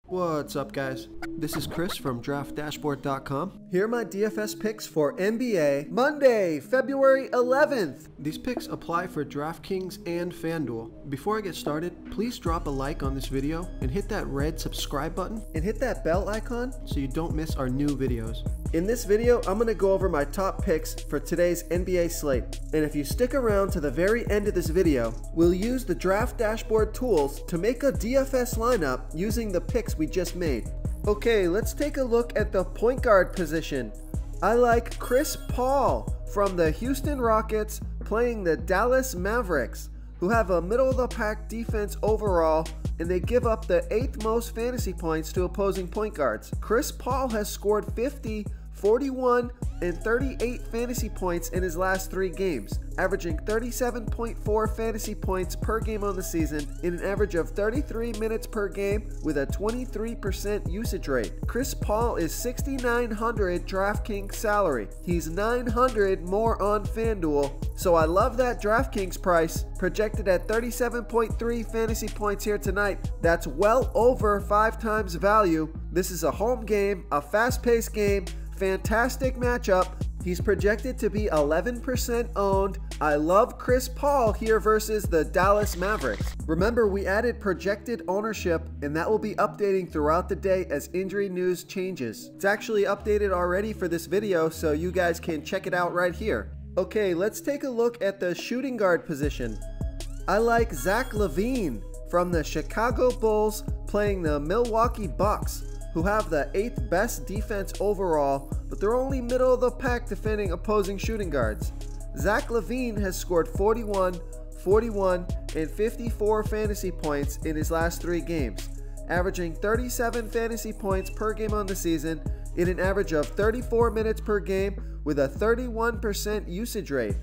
What's up, guys? This is Chris from DraftDashboard.com. Here are my DFS picks for NBA Monday, February 11th. These picks apply for DraftKings and FanDuel. Before I get started, please drop a like on this video and hit that red subscribe button and hit that bell icon so you don't miss our new videos. In this video, I'm going to go over my top picks for today's NBA slate. And if you stick around to the very end of this video, we'll use the Draft Dashboard tools to make a DFS lineup using the picks we just made. Okay, let's take a look at the point guard position. I like Chris Paul from the Houston Rockets playing the Dallas Mavericks, who have a middle-of-the-pack defense overall, and they give up the 8th most fantasy points to opposing point guards. Chris Paul has scored 50, 41, and 38 fantasy points in his last 3 games, averaging 37.4 fantasy points per game on the season in an average of 33 minutes per game with a 23% usage rate. Chris Paul is $6,900 DraftKings salary. He's $900 more on FanDuel, so I love that DraftKings price, projected at 37.3 fantasy points here tonight. That's well over 5 times value. This is a home game, a fast-paced game, fantastic matchup. He's projected to be 11% owned. I love Chris Paul here versus the Dallas Mavericks. Remember, we added projected ownership, and that will be updating throughout the day as injury news changes. It's actually updated already for this video, so you guys can check it out right here. Okay, let's take a look at the shooting guard position. I like Zach LaVine from the Chicago Bulls playing the Milwaukee Bucks, who have the 8th best defense overall, but they're only middle of the pack defending opposing shooting guards. Zach LaVine has scored 41, 41, and 54 fantasy points in his last 3 games, averaging 37 fantasy points per game on the season in an average of 34 minutes per game with a 31% usage rate.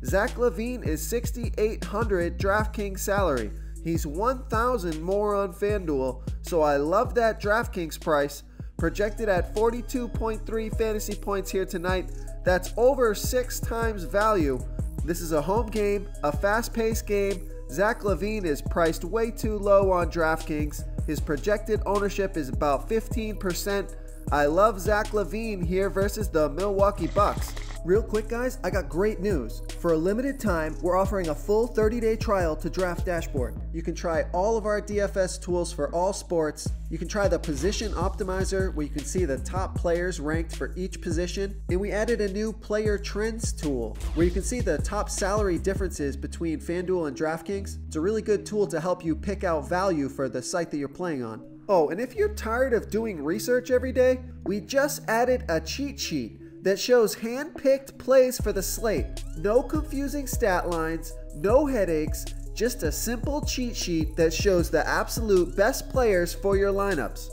Zach LaVine is $6,800 DraftKings salary. He's $1,000 more on FanDuel, so I love that DraftKings price, projected at 42.3 fantasy points here tonight. That's over 6 times value. This is a home game, a fast-paced game. Zach LaVine is priced way too low on DraftKings. His projected ownership is about 15%. I love Zach LaVine here versus the Milwaukee Bucks. Real quick, guys, I got great news. For a limited time, we're offering a full 30-day trial to Draft Dashboard. You can try all of our DFS tools for all sports. You can try the Position Optimizer, where you can see the top players ranked for each position. And we added a new Player Trends tool, where you can see the top salary differences between FanDuel and DraftKings. It's a really good tool to help you pick out value for the site that you're playing on. Oh, and if you're tired of doing research every day, we just added a cheat sheet that shows hand-picked plays for the slate. No confusing stat lines, no headaches, just a simple cheat sheet that shows the absolute best players for your lineups.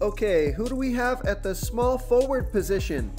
Okay, who do we have at the small forward position?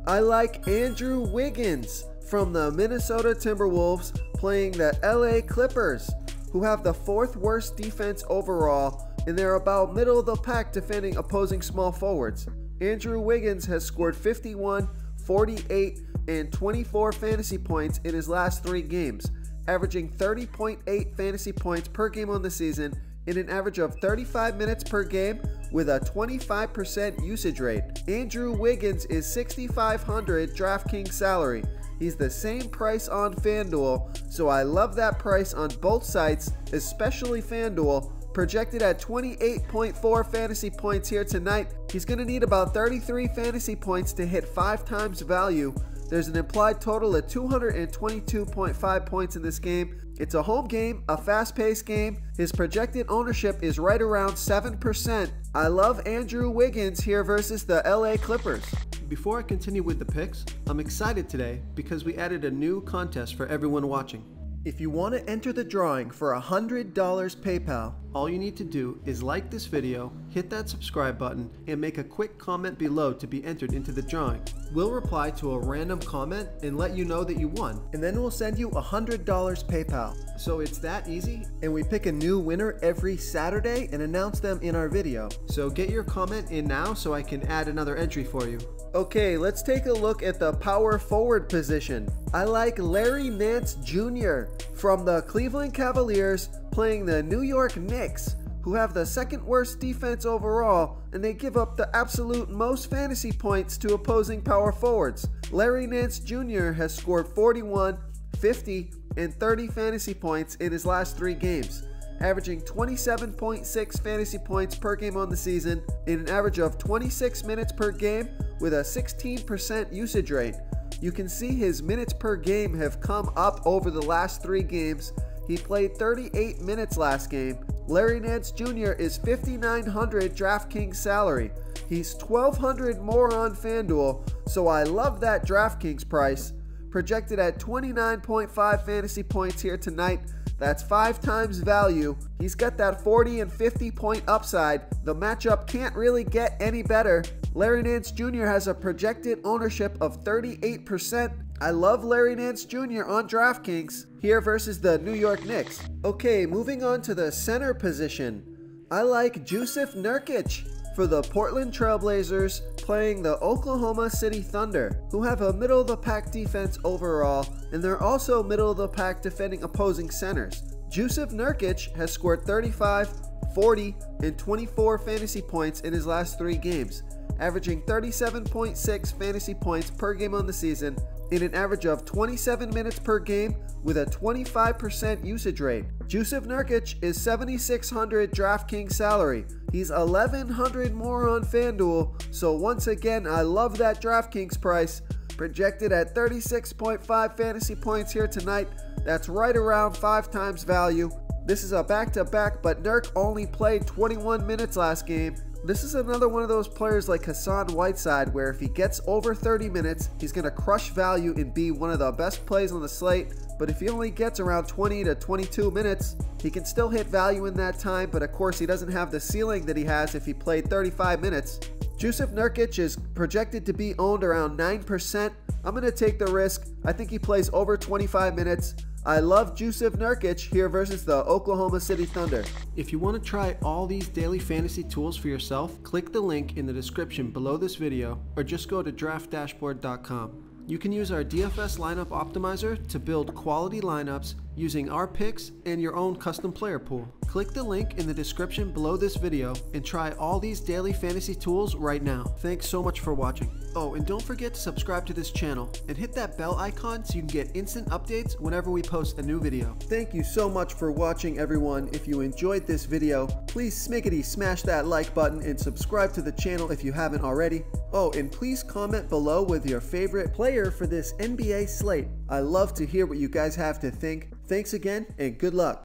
I like Andrew Wiggins from the Minnesota Timberwolves playing the LA Clippers, who have the 4th worst defense overall, and they're about middle of the pack defending opposing small forwards. Andrew Wiggins has scored 51, 48, and 24 fantasy points in his last 3 games, averaging 30.8 fantasy points per game on the season in an average of 35 minutes per game with a 25% usage rate. Andrew Wiggins is $6,500 DraftKings salary. He's the same price on FanDuel, so I love that price on both sites, especially FanDuel. Projected at 28.4 fantasy points here tonight. He's going to need about 33 fantasy points to hit 5 times value. There's an implied total of 222.5 points in this game. It's a home game, a fast-paced game. His projected ownership is right around 7%. I love Andrew Wiggins here versus the LA Clippers. Before I continue with the picks, I'm excited today because we added a new contest for everyone watching. If you want to enter the drawing for $100 PayPal, all you need to do is like this video, hit that subscribe button, and make a quick comment below to be entered into the drawing. We'll reply to a random comment and let you know that you won, and then we'll send you $100 PayPal. So it's that easy, and we pick a new winner every Saturday and announce them in our video. So get your comment in now so I can add another entry for you. Okay, let's take a look at the power forward position. I like Larry Nance Jr. from the Cleveland Cavaliers playing the New York Knicks, who have the second worst defense overall, and they give up the absolute most fantasy points to opposing power forwards. Larry Nance Jr. has scored 41, 50, and 30 fantasy points in his last 3 games, averaging 27.6 fantasy points per game on the season in an average of 26 minutes per game with a 16% usage rate. You can see his minutes per game have come up over the last 3 games. He played 38 minutes last game. Larry Nance Jr. is $5,900 DraftKings salary. He's $1,200 more on FanDuel, so I love that DraftKings price. Projected at 29.5 fantasy points here tonight. That's 5 times value. He's got that 40 and 50 point upside. The matchup can't really get any better. Larry Nance Jr. has a projected ownership of 38%. I love Larry Nance Jr. on DraftKings here versus the New York Knicks. Okay, moving on to the center position. I like Jusuf Nurkic for the Portland Trailblazers playing the Oklahoma City Thunder, who have a middle-of-the-pack defense overall, and they're also middle-of-the-pack defending opposing centers. Jusuf Nurkic has scored 35, 40, and 24 fantasy points in his last 3 games, averaging 37.6 fantasy points per game on the season in an average of 27 minutes per game with a 25% usage rate. Jusuf Nurkic is $7,600 DraftKings salary. He's $1,100 more on FanDuel, so once again, I love that DraftKings price. Projected at 36.5 fantasy points here tonight. That's right around 5 times value. This is a back-to-back, but Nurk only played 21 minutes last game. This is another one of those players like Hassan Whiteside, where if he gets over 30 minutes, he's going to crush value and be one of the best plays on the slate. But if he only gets around 20 to 22 minutes, he can still hit value in that time, but of course he doesn't have the ceiling that he has if he played 35 minutes. Jusuf Nurkic is projected to be owned around 9%. I'm going to take the risk. I think he plays over 25 minutes. I love Jusuf Nurkic here versus the Oklahoma City Thunder. If you want to try all these daily fantasy tools for yourself, click the link in the description below this video or just go to draftdashboard.com. You can use our DFS lineup optimizer to build quality lineups using our picks and your own custom player pool. Click the link in the description below this video and try all these daily fantasy tools right now. Thanks so much for watching. Oh, and don't forget to subscribe to this channel and hit that bell icon so you can get instant updates whenever we post a new video. Thank you so much for watching, everyone. If you enjoyed this video, please smiggity smash that like button and subscribe to the channel if you haven't already. Oh, and please comment below with your favorite player for this NBA slate. I love to hear what you guys have to think. Thanks again, and good luck.